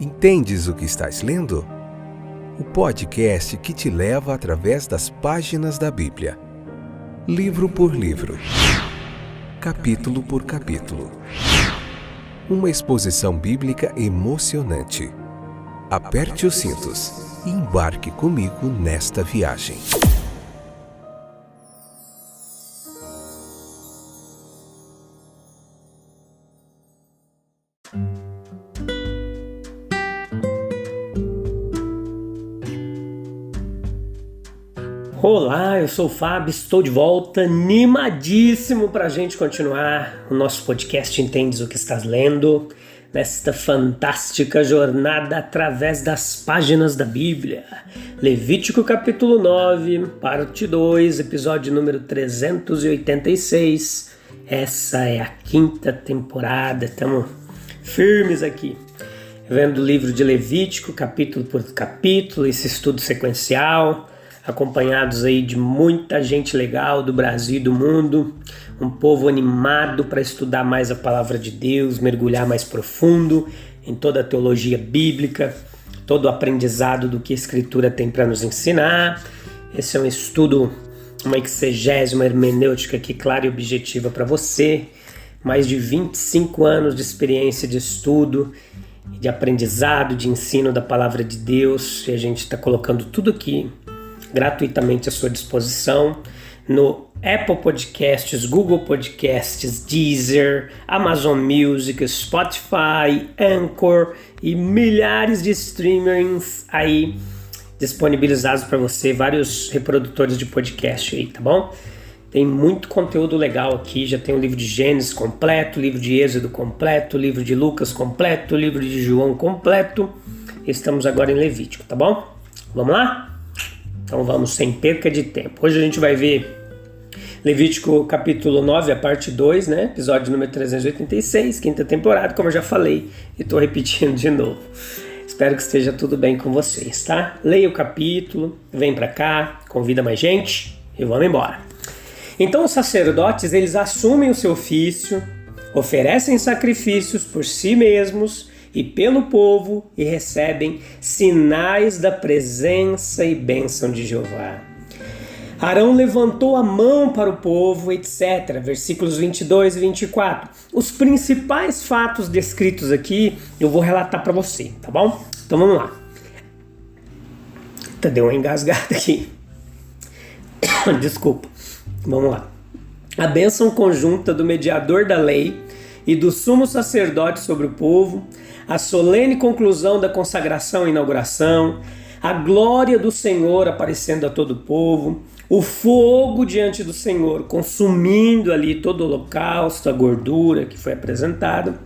Entendes o que estás lendo? O podcast que te leva através das páginas da Bíblia. Livro por livro. Capítulo por capítulo. Uma exposição bíblica emocionante. Aperte os cintos e embarque comigo nesta viagem. Olá, eu sou o Fábio, estou de volta, animadíssimo para a gente continuar o nosso podcast Entendes o que estás lendo, nesta fantástica jornada através das páginas da Bíblia. Levítico capítulo 9, parte 2, episódio número 386. Essa é a quinta temporada, estamos firmes aqui. Vendo o livro de Levítico, capítulo por capítulo, esse estudo sequencial, acompanhados aí de muita gente legal do Brasil e do mundo, um povo animado para estudar mais a palavra de Deus, mergulhar mais profundo em toda a teologia bíblica, todo o aprendizado do que a Escritura tem para nos ensinar. Esse é um estudo, uma exegese, uma hermenêutica aqui clara e objetiva para você, mais de 25 anos de experiência de estudo, de aprendizado, de ensino da palavra de Deus, e a gente está colocando tudo aqui gratuitamente à sua disposição no Apple Podcasts, Google Podcasts, Deezer, Amazon Music, Spotify, Anchor e milhares de streamings aí disponibilizados para você, vários reprodutores de podcast aí, tá bom? Tem muito conteúdo legal aqui, já tem o livro de Gênesis completo, o livro de Êxodo completo, o livro de Lucas completo, o livro de João completo. Estamos agora em Levítico, tá bom? Vamos lá? Então vamos, sem perca de tempo. Hoje a gente vai ver Levítico capítulo 9, a parte 2, né? Episódio número 386, quinta temporada, como eu já falei, e estou repetindo de novo. Espero que esteja tudo bem com vocês, tá? Leia o capítulo, vem pra cá, convida mais gente e vamos embora. Então os sacerdotes, eles assumem o seu ofício, oferecem sacrifícios por si mesmos e pelo povo e recebem sinais da presença e bênção de Jeová. Arão levantou a mão para o povo, etc. Versículos 22 e 24. Os principais fatos descritos aqui eu vou relatar para você, tá bom? Então vamos lá. Deu uma engasgada aqui. Desculpa. Vamos lá. A bênção conjunta do mediador da lei e do sumo sacerdote sobre o povo, a solene conclusão da consagração e inauguração, a glória do Senhor aparecendo a todo o povo, o fogo diante do Senhor consumindo ali todo o holocausto, a gordura que foi apresentada.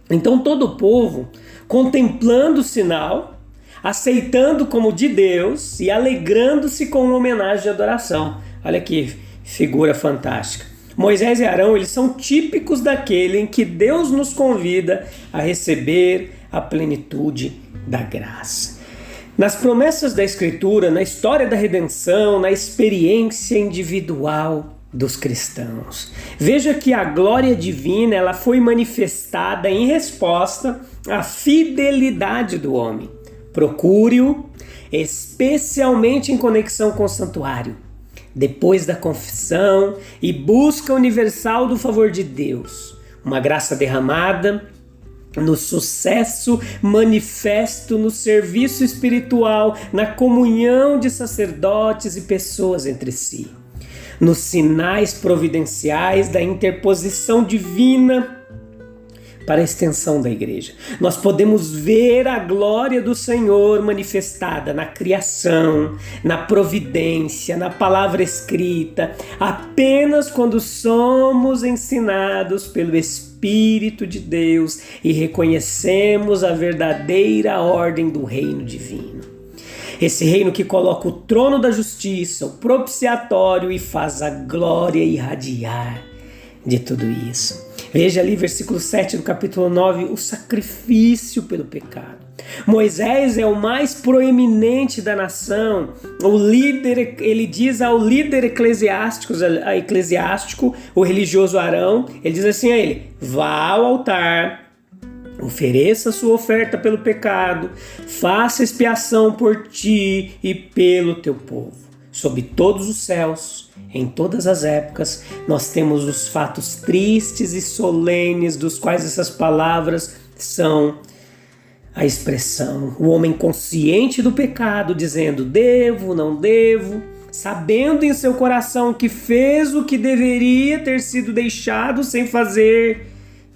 Então todo o povo, contemplando o sinal, aceitando como de Deus e alegrando-se com uma homenagem de adoração. Olha que figura fantástica. Moisés e Arão, eles são típicos daquele em que Deus nos convida a receber a plenitude da graça. Nas promessas da Escritura, na história da redenção, na experiência individual dos cristãos. Veja que a glória divina, ela foi manifestada em resposta à fidelidade do homem. Procure-o, especialmente em conexão com o santuário. Depois da confissão e busca universal do favor de Deus, uma graça derramada no sucesso manifesto no serviço espiritual, na comunhão de sacerdotes e pessoas entre si, nos sinais providenciais da interposição divina para a extensão da igreja. Nós podemos ver a glória do Senhor manifestada na criação, na providência, na palavra escrita, apenas quando somos ensinados pelo Espírito de Deus e reconhecemos a verdadeira ordem do reino divino. Esse reino que coloca o trono da justiça, o propiciatório e faz a glória irradiar de tudo isso. Veja ali, versículo 7 do capítulo 9, o sacrifício pelo pecado. Moisés é o mais proeminente da nação, o líder, ele diz ao líder eclesiástico, o religioso Arão, ele diz assim a ele: vá ao altar, Ofereça sua oferta pelo pecado, faça expiação por ti e pelo teu povo. Sob todos os céus, em todas as épocas, nós temos os fatos tristes e solenes dos quais essas palavras são a expressão. O homem consciente do pecado, dizendo devo, não devo, sabendo em seu coração que fez o que deveria ter sido deixado sem fazer,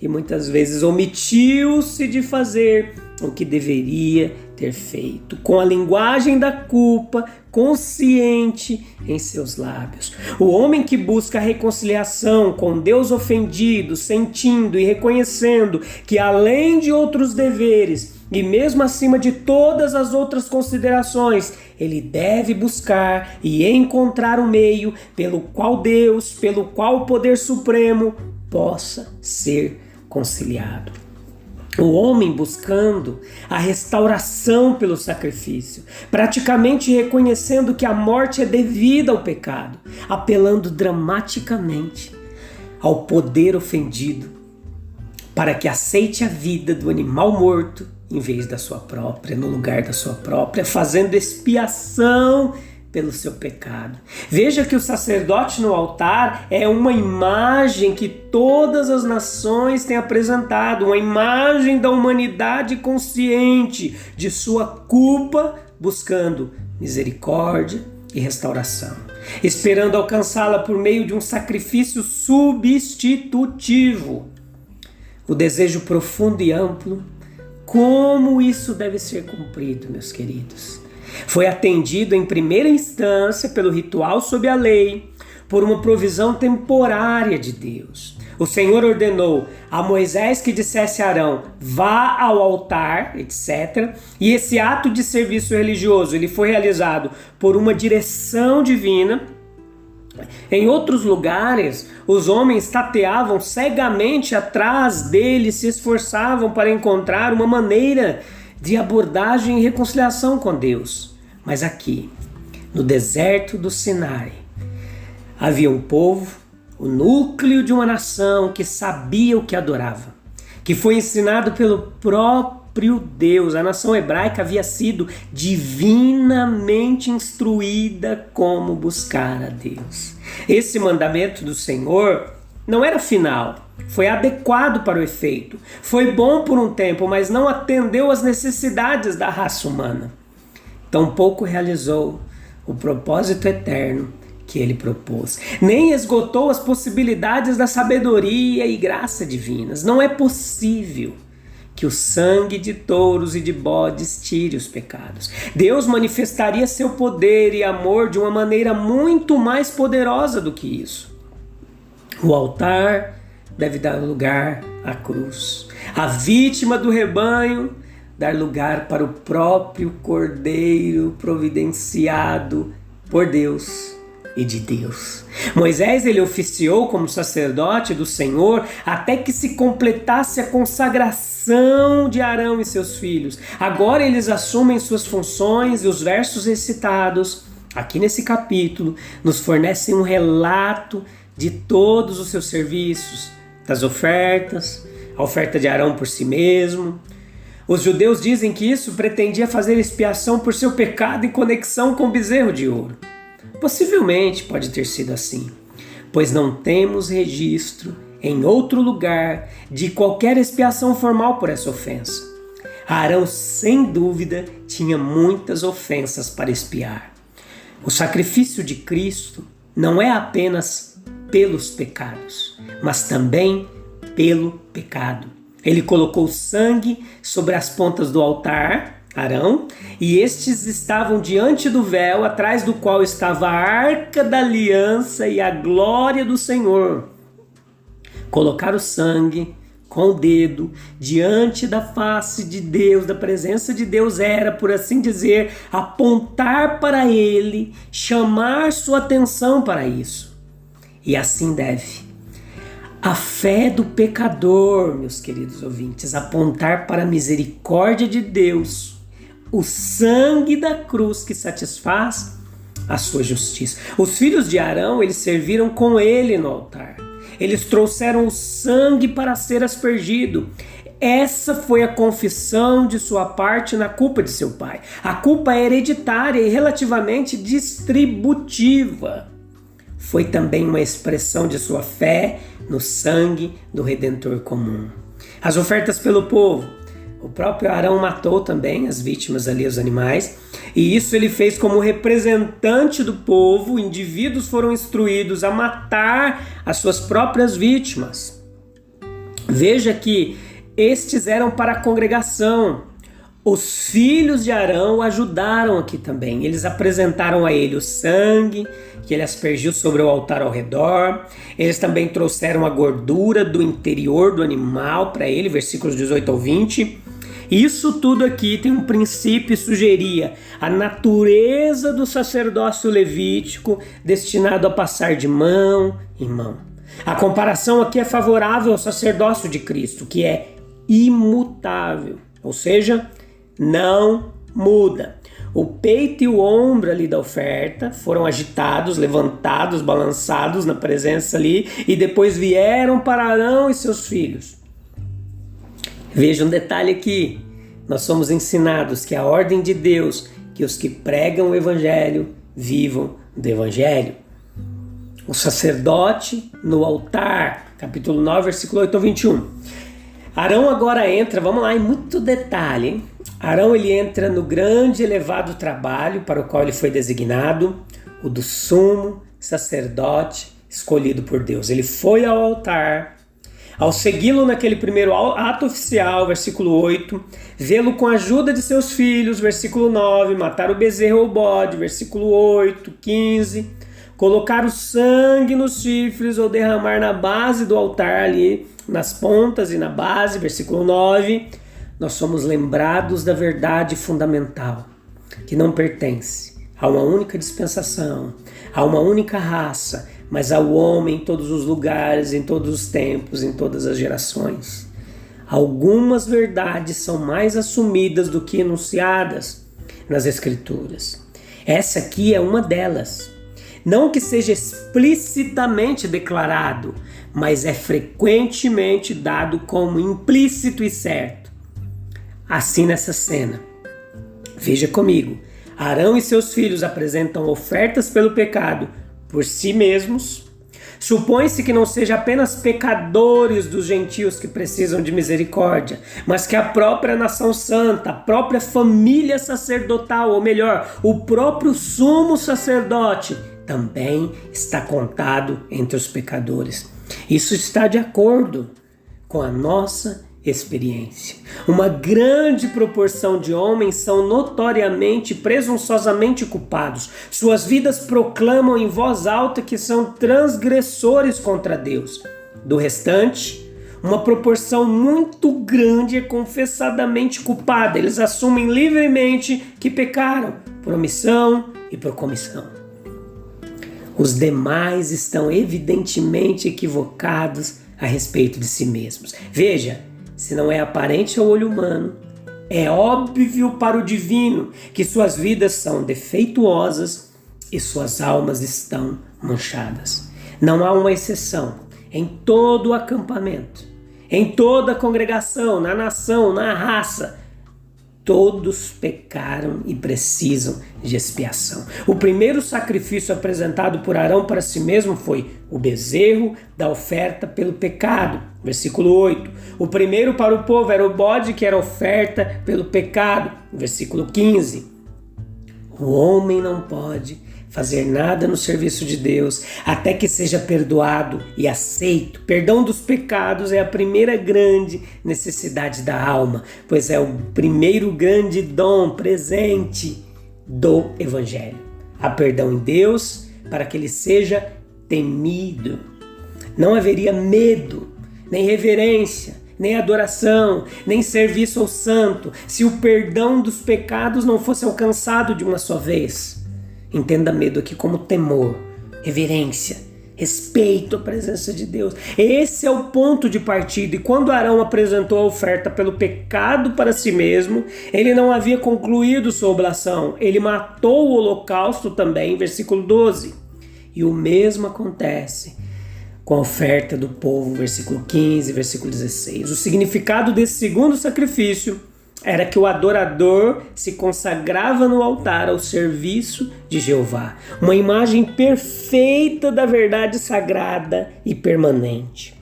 e muitas vezes omitiu-se de fazer o que deveria ter feito, com a linguagem da culpa consciente em seus lábios. O homem que busca a reconciliação com Deus ofendido, sentindo e reconhecendo que além de outros deveres e mesmo acima de todas as outras considerações, ele deve buscar e encontrar o meio pelo qual Deus, pelo qual o poder supremo possa ser conciliado. O homem buscando a restauração pelo sacrifício, praticamente reconhecendo que a morte é devida ao pecado, apelando dramaticamente ao poder ofendido para que aceite a vida do animal morto em vez da sua própria, no lugar da sua própria, fazendo expiação pelo seu pecado. Veja que o sacerdote no altar é uma imagem que todas as nações têm apresentado, uma imagem da humanidade consciente de sua culpa, buscando misericórdia e restauração, esperando alcançá-la por meio de um sacrifício substitutivo. O desejo profundo e amplo, como isso deve ser cumprido, meus queridos? Foi atendido em primeira instância pelo ritual sob a lei, por uma provisão temporária de Deus. O Senhor ordenou a Moisés que dissesse a Arão, vá ao altar, etc. E esse ato de serviço religioso ele foi realizado por uma direção divina. Em outros lugares, os homens tateavam cegamente atrás dele, se esforçavam para encontrar uma maneira de abordagem e reconciliação com Deus. Mas aqui, no deserto do Sinai, havia um povo, o núcleo de uma nação que sabia o que adorava, que foi ensinado pelo próprio Deus. A nação hebraica havia sido divinamente instruída como buscar a Deus. Esse mandamento do Senhor não era final, foi adequado para o efeito, foi bom por um tempo, mas não atendeu às necessidades da raça humana. Tampouco realizou o propósito eterno que ele propôs, nem esgotou as possibilidades da sabedoria e graça divinas. Não é possível que o sangue de touros e de bodes tire os pecados. Deus manifestaria seu poder e amor de uma maneira muito mais poderosa do que isso. O altar deve dar lugar à cruz. A vítima do rebanho dar lugar para o próprio Cordeiro providenciado por Deus e de Deus. Moisés ele oficiou como sacerdote do Senhor até que se completasse a consagração de Arão e seus filhos. Agora eles assumem suas funções e os versos recitados aqui nesse capítulo nos fornecem um relato de todos os seus serviços, das ofertas, a oferta de Arão por si mesmo. Os judeus dizem que isso pretendia fazer expiação por seu pecado em conexão com o bezerro de ouro. Possivelmente pode ter sido assim, pois não temos registro em outro lugar de qualquer expiação formal por essa ofensa. Arão, sem dúvida, tinha muitas ofensas para expiar. O sacrifício de Cristo não é apenas pelos pecados, mas também pelo pecado. Ele colocou sangue sobre as pontas do altar, Arão, e estes estavam diante do véu, atrás do qual estava a arca da aliança e a glória do Senhor. Colocar o sangue com o dedo diante da face de Deus, da presença de Deus, era, por assim dizer, apontar para ele, chamar sua atenção para isso. E assim deve a fé do pecador, meus queridos ouvintes, apontar para a misericórdia de Deus, o sangue da cruz que satisfaz a sua justiça. Os filhos de Arão, eles serviram com ele no altar. Eles trouxeram o sangue para ser aspergido. Essa foi a confissão de sua parte na culpa de seu pai. A culpa é hereditária e relativamente distributiva. Foi também uma expressão de sua fé no sangue do Redentor comum. As ofertas pelo povo. O próprio Arão matou também as vítimas ali, os animais, e isso ele fez como representante do povo. Indivíduos foram instruídos a matar as suas próprias vítimas. Veja que estes eram para a congregação. Os filhos de Arão ajudaram aqui também. Eles apresentaram a ele o sangue que ele aspergiu sobre o altar ao redor. Eles também trouxeram a gordura do interior do animal para ele, versículos 18 ao 20. Isso tudo aqui tem um princípio e sugeria a natureza do sacerdócio levítico destinado a passar de mão em mão. A comparação aqui é favorável ao sacerdócio de Cristo, que é imutável, ou seja, não muda. O peito e o ombro ali da oferta foram agitados, levantados, balançados na presença ali e depois vieram para Arão e seus filhos. Veja um detalhe aqui, nós somos ensinados que a ordem de Deus, que os que pregam o evangelho vivam do evangelho. O sacerdote no altar, capítulo 9, versículo 8 ao 21. Arão agora entra, vamos lá, em muito detalhe, hein? Arão ele entra no grande e elevado trabalho para o qual ele foi designado, o do sumo sacerdote escolhido por Deus. Ele foi ao altar, ao segui-lo naquele primeiro ato oficial, versículo 8, vê-lo com a ajuda de seus filhos, versículo 9, matar o bezerro ou bode, versículo 8, 15, colocar o sangue nos chifres ou derramar na base do altar ali, nas pontas e na base, versículo 9, nós somos lembrados da verdade fundamental, que não pertence a uma única dispensação, a uma única raça, mas ao homem em todos os lugares, em todos os tempos, em todas as gerações. Algumas verdades são mais assumidas do que enunciadas nas Escrituras. Essa aqui é uma delas. Não que seja explicitamente declarado, mas é frequentemente dado como implícito e certo. Assim nessa cena, veja comigo, Arão e seus filhos apresentam ofertas pelo pecado por si mesmos. Supõe-se que não seja apenas pecadores dos gentios que precisam de misericórdia, mas que a própria nação santa, a própria família sacerdotal, ou melhor, o próprio sumo sacerdote, também está contado entre os pecadores. Isso está de acordo com a nossa experiência. Uma grande proporção de homens são notoriamente, presunçosamente culpados. Suas vidas proclamam em voz alta que são transgressores contra Deus. Do restante, uma proporção muito grande é confessadamente culpada. Eles assumem livremente que pecaram por omissão e por comissão. Os demais estão evidentemente equivocados a respeito de si mesmos. Veja, se não é aparente ao olho humano, é óbvio para o divino que suas vidas são defeituosas e suas almas estão manchadas. Não há uma exceção. Em todo o acampamento, em toda a congregação, na nação, na raça, todos pecaram e precisam de expiação. O primeiro sacrifício apresentado por Arão para si mesmo foi o bezerro da oferta pelo pecado. Versículo 8. O primeiro para o povo era o bode que era oferta pelo pecado. Versículo 15. O homem não pode fazer nada no serviço de Deus até que seja perdoado e aceito. Perdão dos pecados é a primeira grande necessidade da alma, pois é o primeiro grande dom, presente do Evangelho. Há perdão em Deus para que ele seja temido. Não haveria medo, nem reverência, nem adoração, nem serviço ao santo, se o perdão dos pecados não fosse alcançado de uma só vez. Entenda medo aqui como temor, reverência, respeito à presença de Deus. Esse é o ponto de partida. E quando Arão apresentou a oferta pelo pecado para si mesmo, ele não havia concluído sua oblação. Ele matou o holocausto também, versículo 12. E o mesmo acontece com a oferta do povo, versículo 15, versículo 16. O significado desse segundo sacrifício era que o adorador se consagrava no altar ao serviço de Jeová, uma imagem perfeita da verdade sagrada e permanente.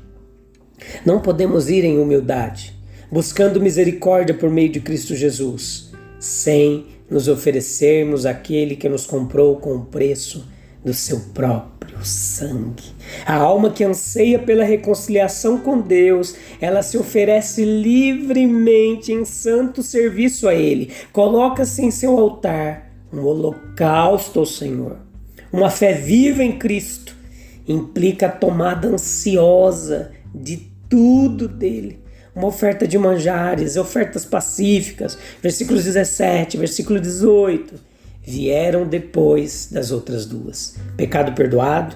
Não podemos ir em humildade, buscando misericórdia por meio de Cristo Jesus, sem nos oferecermos àquele que nos comprou com o preço do seu próprio sangue. A alma que anseia pela reconciliação com Deus, ela se oferece livremente em santo serviço a Ele. Coloca-se em seu altar um holocausto ao Senhor. Uma fé viva em Cristo implica a tomada ansiosa de tudo dele. Uma oferta de manjares, ofertas pacíficas, versículos 17, versículo 18, vieram depois das outras duas. Pecado perdoado,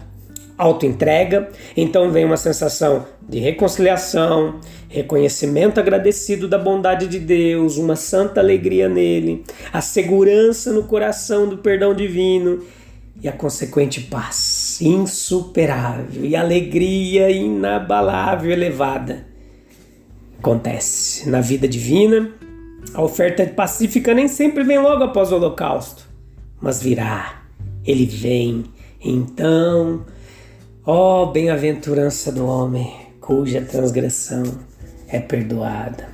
autoentrega, então vem uma sensação de reconciliação, reconhecimento agradecido da bondade de Deus, uma santa alegria nele, a segurança no coração do perdão divino e a consequente paz insuperável e alegria inabalável elevada. Acontece na vida divina. A oferta pacífica nem sempre vem logo após o holocausto, mas virá, ele vem. Então, ó bem-aventurança do homem, cuja transgressão é perdoada.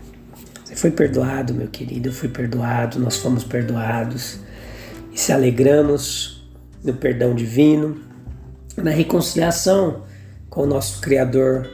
Você foi perdoado, meu querido, eu fui perdoado, nós fomos perdoados. E se alegramos no perdão divino, na reconciliação com o nosso Criador,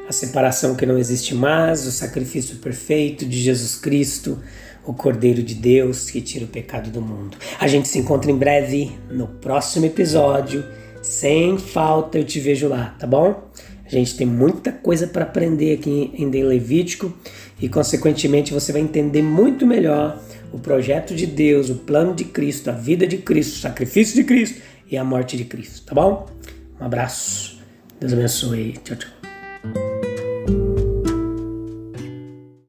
a separação que não existe mais, o sacrifício perfeito de Jesus Cristo, o Cordeiro de Deus que tira o pecado do mundo. A gente se encontra em breve no próximo episódio. Sem falta eu te vejo lá, tá bom? A gente tem muita coisa para aprender aqui em Levítico e, consequentemente, você vai entender muito melhor o projeto de Deus, o plano de Cristo, a vida de Cristo, o sacrifício de Cristo e a morte de Cristo, tá bom? Um abraço. Deus abençoe. Tchau, tchau.